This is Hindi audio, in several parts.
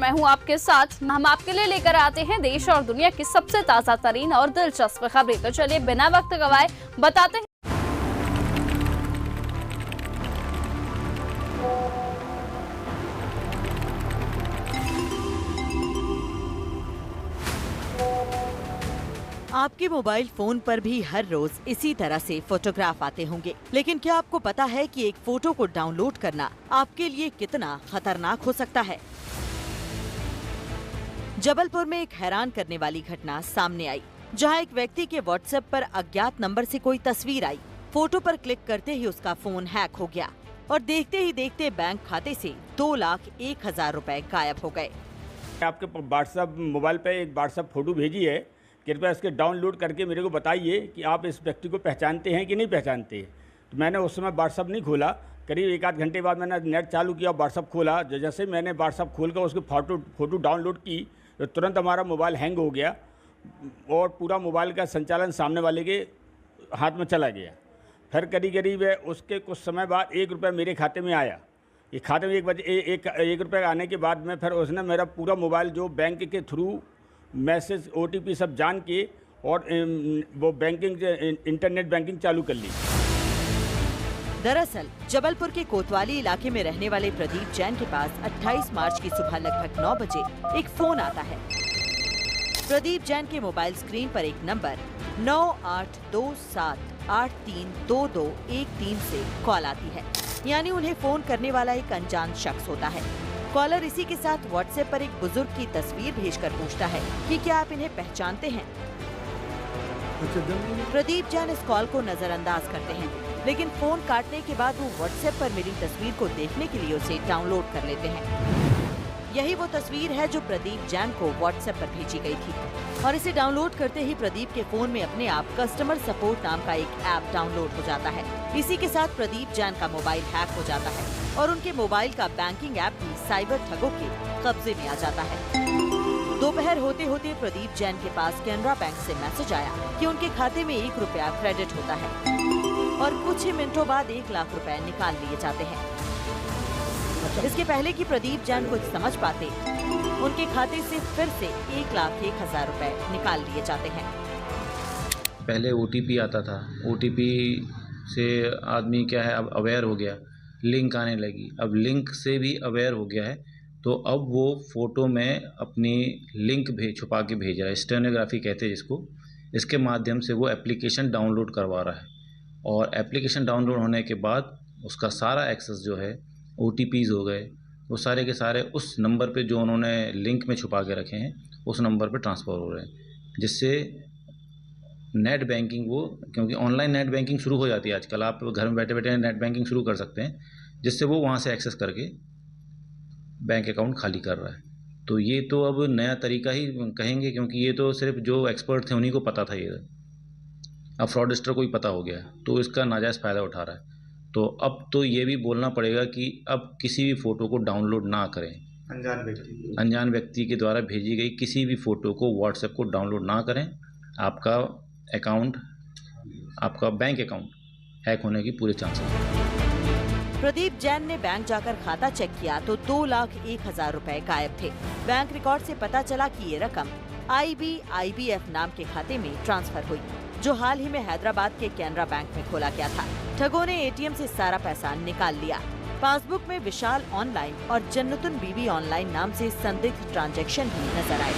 मैं हूं आपके साथ। हम आपके लिए लेकर आते हैं देश और दुनिया की सबसे ताजा तरीन और दिलचस्प खबरें। तो चलिए बिना वक्त गवाए बताते हैं। आपके मोबाइल फोन पर भी हर रोज इसी तरह से फोटोग्राफ आते होंगे, लेकिन क्या आपको पता है कि एक फोटो को डाउनलोड करना आपके लिए कितना खतरनाक हो सकता है? जबलपुर में एक हैरान करने वाली घटना सामने आई, जहां एक व्यक्ति के व्हाट्सएप पर अज्ञात नंबर से कोई तस्वीर आई। फोटो पर क्लिक करते ही उसका फोन हैक हो गया और देखते ही देखते बैंक खाते से 2,01,000 रुपए गायब हो गए। आपके व्हाट्सएप मोबाइल पे एक व्हाट्सएप फोटो भेजी है, कृपया इसके डाउनलोड करके मेरे को बताइए कि आप इस व्यक्ति को पहचानते हैं कि नहीं पहचानते। तो मैंने उस समय व्हाट्सएप नहीं खोला, करीब 1-8 घंटे बाद मैंने नेट चालू किया, व्हाट्सएप खोला। जैसे मैंने व्हाट्सएप खोलकर उसकी फ़ोटो डाउनलोड की तो तुरंत हमारा मोबाइल हैंग हो गया और पूरा मोबाइल का संचालन सामने वाले के हाथ में चला गया। फिर करीब उसके कुछ समय बाद 1 रुपये मेरे खाते में आया। ये खाते में 1 रुपये आने के बाद में फिर उसने मेरा पूरा मोबाइल जो बैंक के थ्रू मैसेज OTP सब जान के और वो बैंकिंग इंटरनेट बैंकिंग चालू कर ली। दरअसल जबलपुर के कोतवाली इलाके में रहने वाले प्रदीप जैन के पास 28 मार्च की सुबह लगभग 9 बजे एक फोन आता है। प्रदीप जैन के मोबाइल स्क्रीन पर एक नंबर 9827832213 से कॉल आती है, यानी उन्हें फोन करने वाला एक अनजान शख्स होता है। कॉलर इसी के साथ व्हाट्सएप पर एक बुजुर्ग की तस्वीर भेजकर पूछता है कि क्या आप इन्हें पहचानते हैं। प्रदीप जैन इस कॉल को नजरअंदाज करते हैं, लेकिन फोन काटने के बाद वो व्हाट्सएप पर मिली तस्वीर को देखने के लिए उसे डाउनलोड कर लेते हैं। यही वो तस्वीर है जो प्रदीप जैन को व्हाट्सएप पर भेजी गई थी और इसे डाउनलोड करते ही प्रदीप के फोन में अपने आप कस्टमर सपोर्ट नाम का एक ऐप डाउनलोड हो जाता है। इसी के साथ प्रदीप जैन का मोबाइल हैक हो जाता है और उनके मोबाइल का बैंकिंग ऐप भी साइबर ठगों के कब्जे में आ जाता है। दोपहर होते होते प्रदीप जैन के पास कैनरा बैंक से मैसेज आया कि उनके खाते में 1 रुपया क्रेडिट होता है और कुछ ही मिनटों बाद 1 लाख रुपए निकाल लिए जाते हैं। इसके पहले कि प्रदीप जैन कुछ समझ पाते, उनके खाते से फिर से 1,01,000 रुपए निकाल लिए जाते हैं। पहले OTP आता था, OTP से आदमी क्या है अब अवेयर हो गया, लिंक आने लगी, अब लिंक से भी अवेयर हो गया है, तो अब वो फ़ोटो में अपनी लिंक छुपा के भेज रहा है, स्टेनोग्राफी कहते हैं जिसको। इसके माध्यम से वो एप्लीकेशन डाउनलोड करवा रहा है और एप्लीकेशन डाउनलोड होने के बाद उसका सारा एक्सेस जो है, OTPs हो गए, वो सारे के सारे उस नंबर पे जो उन्होंने लिंक में छुपा के रखे हैं उस नंबर पे ट्रांसफ़र हो रहे हैं, जिससे नेट बैंकिंग क्योंकि ऑनलाइन नेट बैंकिंग शुरू हो जाती है आजकल, आप घर में बैठे बैठे नेट बैंकिंग शुरू कर सकते हैं, जिससे वो वहाँ से एक्सेस करके बैंक अकाउंट खाली कर रहा है। तो ये तो अब नया तरीका ही कहेंगे, क्योंकि ये तो सिर्फ जो एक्सपर्ट थे उन्हीं को पता था। ये अब फ्रॉडस्टर को ही पता हो गया, तो इसका नाजायज़ फ़ायदा उठा रहा है। तो अब तो ये भी बोलना पड़ेगा कि अब किसी भी फ़ोटो को डाउनलोड ना करें। अनजान व्यक्ति के द्वारा भेजी गई किसी भी फ़ोटो को व्हाट्सएप को डाउनलोड ना करें। आपका बैंक अकाउंट हैक होने की पूरे चांसेस हैं। प्रदीप जैन ने बैंक जाकर खाता चेक किया तो 2,01,000 रुपए गायब थे। बैंक रिकॉर्ड से पता चला कि ये रकम IBF नाम के खाते में ट्रांसफर हुई, जो हाल ही में हैदराबाद के कैनरा बैंक में खोला गया था। ठगों ने ATM से सारा पैसा निकाल लिया। पासबुक में विशाल ऑनलाइन और जन्नतुन बीबी ऑनलाइन नाम से संदिग्ध ट्रांजैक्शन भी नजर आए।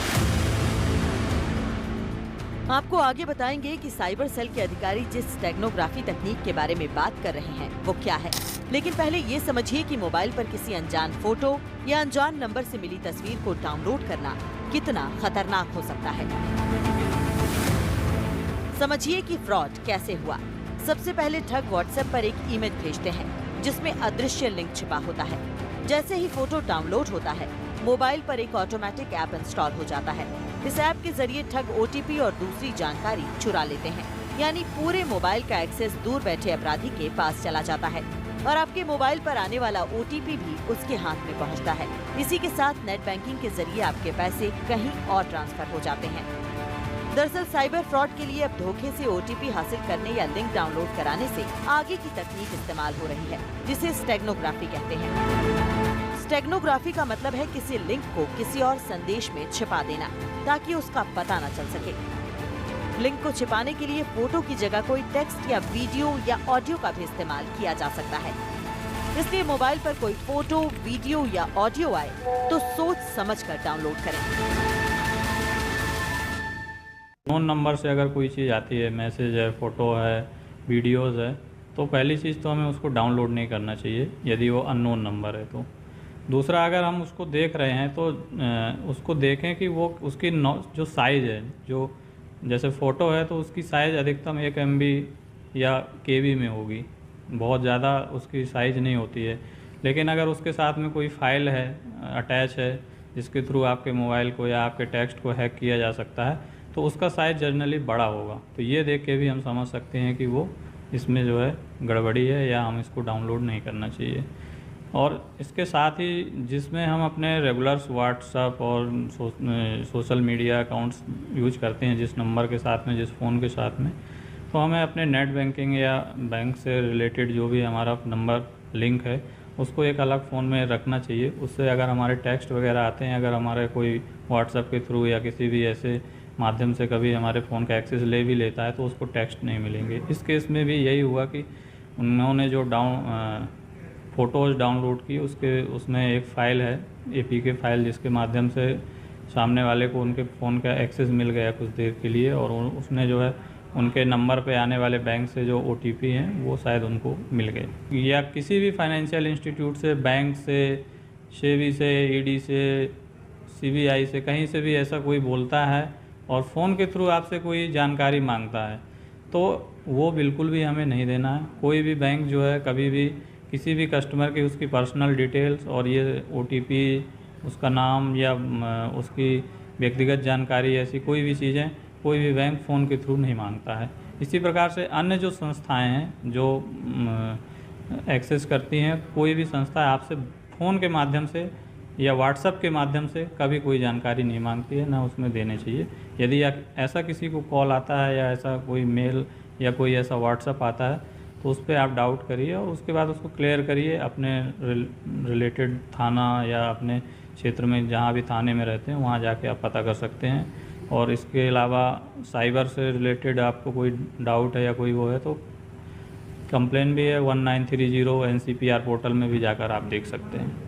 आपको आगे बताएंगे कि साइबर सेल के अधिकारी जिस स्टेगनोग्राफी तकनीक के बारे में बात कर रहे हैं वो क्या है, लेकिन पहले ये समझिए कि मोबाइल पर किसी अनजान फोटो या अनजान नंबर से मिली तस्वीर को डाउनलोड करना कितना खतरनाक हो सकता है। समझिए कि फ्रॉड कैसे हुआ। सबसे पहले ठग व्हाट्सएप पर एक इमेज भेजते हैं जिसमें अदृश्य लिंक छिपा होता है। जैसे ही फोटो डाउनलोड होता है, मोबाइल पर एक ऑटोमेटिक ऐप इंस्टॉल हो जाता है। इस ऐप के जरिए ठग OTP और दूसरी जानकारी चुरा लेते हैं, यानी पूरे मोबाइल का एक्सेस दूर बैठे अपराधी के पास चला जाता है और आपके मोबाइल पर आने वाला OTP भी उसके हाथ में पहुंचता है। इसी के साथ नेट बैंकिंग के जरिए आपके पैसे कहीं और ट्रांसफर हो जाते हैं। दरअसल साइबर फ्रॉड के लिए अब धोखे से OTP हासिल करने या लिंक डाउनलोड कराने से आगे की तकनीक इस्तेमाल हो रही है, जिसे स्टेगनोग्राफी कहते हैं। स्टेगनोग्राफी का मतलब है किसी लिंक को किसी और संदेश में छिपा देना ताकि उसका पता न चल सके। लिंक को छिपाने के लिए फोटो की जगह कोई टेक्स्ट या वीडियो या ऑडियो का भी इस्तेमाल किया जा सकता है। इसलिए मोबाइल पर कोई फोटो, वीडियो या ऑडियो आए तो सोच समझकर डाउनलोड करें। नोन नंबर से अगर कोई चीज़ आती है, मैसेज है, फ़ोटो है, वीडियोस है, तो पहली चीज़ तो हमें उसको डाउनलोड नहीं करना चाहिए यदि वो अननोन नंबर है तो। दूसरा, अगर हम उसको देख रहे हैं तो उसको देखें कि वो उसकी जो साइज़ है, जो जैसे फ़ोटो है तो उसकी साइज़ अधिकतम 1 MB या KB में होगी, बहुत ज़्यादा उसकी साइज़ नहीं होती है। लेकिन अगर उसके साथ में कोई फ़ाइल है, अटैच है, जिसके थ्रू आपके मोबाइल को या आपके टेक्स्ट को हैक किया जा सकता है, तो उसका साइज़ जनरली बड़ा होगा। तो ये देख के भी हम समझ सकते हैं कि वो इसमें जो है गड़बड़ी है या हम इसको डाउनलोड नहीं करना चाहिए। और इसके साथ ही जिसमें हम अपने रेगुलर्स व्हाट्सएप और सोशल मीडिया अकाउंट्स यूज करते हैं, जिस नंबर के साथ में, जिस फ़ोन के साथ में, तो हमें अपने नेट बैंकिंग या बैंक से रिलेटेड जो भी हमारा नंबर लिंक है उसको एक अलग फ़ोन में रखना चाहिए। उससे अगर हमारे टेक्स्ट वगैरह आते हैं, अगर हमारे कोई व्हाट्सएप के थ्रू या किसी भी ऐसे माध्यम से कभी हमारे फ़ोन का एक्सेस ले भी लेता है तो उसको टेक्स्ट नहीं मिलेंगे। इस केस में भी यही हुआ कि उन्होंने जो फ़ोटोज़ डाउनलोड की, उसमें एक फ़ाइल है, APK फ़ाइल, जिसके माध्यम से सामने वाले को उनके फ़ोन का एक्सेस मिल गया कुछ देर के लिए, और उसने जो है उनके नंबर पे आने वाले बैंक से जो OTP हैं वो शायद उनको मिल गए। या किसी भी फाइनेंशियल इंस्टीट्यूट से, बैंक से, सेबी से, ED से, CBI से, कहीं से भी ऐसा कोई बोलता है और फ़ोन के थ्रू आपसे कोई जानकारी मांगता है तो वो बिल्कुल भी हमें नहीं देना है। कोई भी बैंक जो है कभी भी किसी भी कस्टमर की उसकी पर्सनल डिटेल्स और ये OTP, उसका नाम या उसकी व्यक्तिगत जानकारी, ऐसी कोई भी चीज़ें कोई भी बैंक फ़ोन के थ्रू नहीं मांगता है। इसी प्रकार से अन्य जो संस्थाएं हैं जो एक्सेस करती हैं, कोई भी संस्था आपसे फ़ोन के माध्यम से या व्हाट्सएप के माध्यम से कभी कोई जानकारी नहीं मांगती है, ना उसमें देने चाहिए। यदि ऐसा किसी को कॉल आता है या ऐसा कोई मेल या कोई ऐसा व्हाट्सएप आता है तो उस पर आप डाउट करिए और उसके बाद उसको क्लियर करिए अपने रिलेटेड थाना या अपने क्षेत्र में, जहाँ भी थाने में रहते हैं वहाँ जाके आप पता कर सकते हैं। और इसके अलावा साइबर से रिलेटेड आपको कोई डाउट है या कोई वो है तो कंप्लेन भी है 1930 NCPR पोर्टल में भी जाकर आप देख सकते हैं।